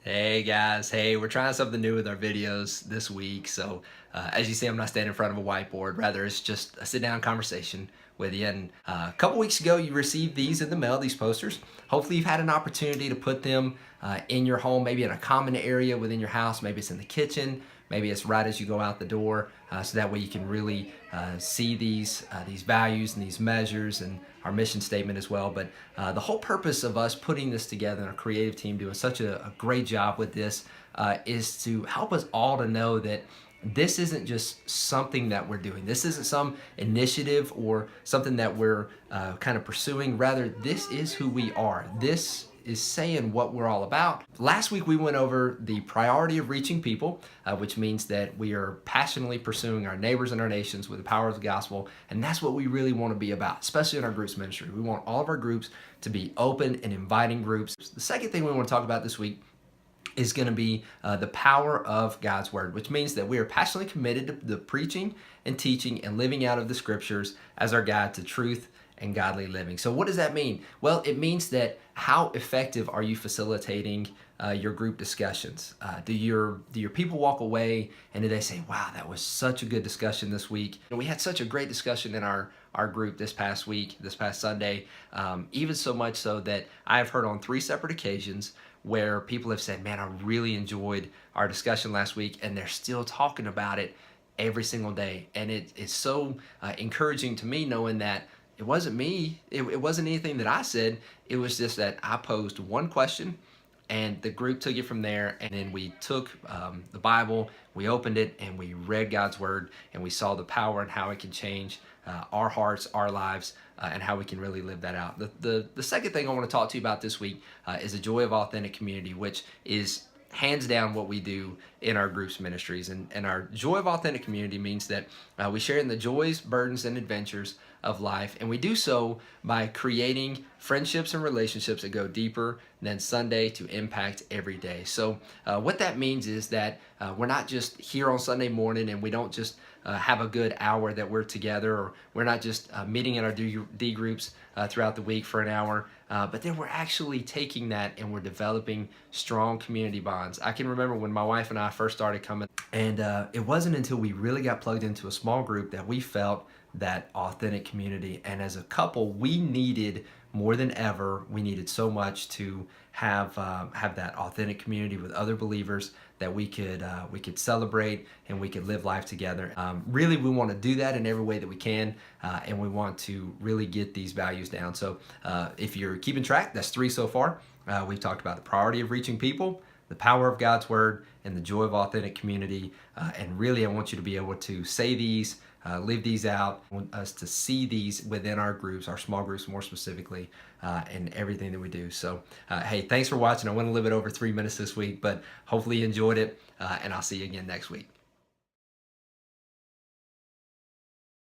Hey guys, hey, we're trying something new with our videos this week. So, as you see, I'm not standing in front of a whiteboard. Rather, it's just a sit down conversation with you. And a couple weeks ago, you received these in the mail, these posters. Hopefully, you've had an opportunity to put them in your home, maybe in a common area within your house. Maybe it's in the kitchen. Maybe it's right as you go out the door, so that way you can really see these values and these measures and our mission statement as well. But the whole purpose of us putting this together and our creative team doing such a great job with this is to help us all to know that this isn't just something that we're doing. This isn't some initiative or something that we're kind of pursuing. Rather, this is who we are. This is saying what we're all about. Last week we went over the priority of reaching people, which means that we are passionately pursuing our neighbors and our nations with the power of the gospel, and that's what we really want to be about, especially in our groups ministry. We want all of our groups to be open and inviting groups. The second thing we want to talk about this week is going to be the power of God's Word, which means that we are passionately committed to the preaching and teaching and living out of the Scriptures as our guide to truth and godly living. So what does that mean? Well, it means that how effective are you facilitating your group discussions? Do your people walk away and do they say, wow, that was such a good discussion this week? And we had such a great discussion in our group this past week, this past Sunday, even so much so that I have heard on 3 separate occasions where people have said, man, I really enjoyed our discussion last week, and they're still talking about it every single day. And it is so encouraging to me knowing that it wasn't me. It wasn't anything that I said. It was just that I posed one question and the group took it from there. And then we took the Bible, we opened it, and we read God's Word, and we saw the power and how it can change our hearts, our lives, and how we can really live that out. The second thing I want to talk to you about this week is the joy of authentic community, which is hands down what we do in our groups ministries. And our joy of authentic community means that we share in the joys, burdens, and adventures of life, and we do so by creating friendships and relationships that go deeper than Sunday to impact every day. So what that means is that we're not just here on Sunday morning and we don't just have a good hour that we're together, or we're not just meeting in our D groups throughout the week for an hour, but then we're actually taking that and we're developing strong community bonds. I can remember when my wife and I first started coming, and it wasn't until we really got plugged into a small group that we felt that authentic community. And as a couple, we needed more than ever, we needed so much to have that authentic community with other believers that we could celebrate and we could live life together. Really, we want to do that in every way that we can, and we want to really get these values down. So if you're keeping track, that's 3 so far. We've talked about the priority of reaching people, the power of God's Word, and the joy of authentic community. And really, I want you to be able to say these, live these out. I want us to see these within our groups, our small groups more specifically, and everything that we do. So, hey, thanks for watching. I went a little bit over 3 minutes this week, but hopefully you enjoyed it, and I'll see you again next week.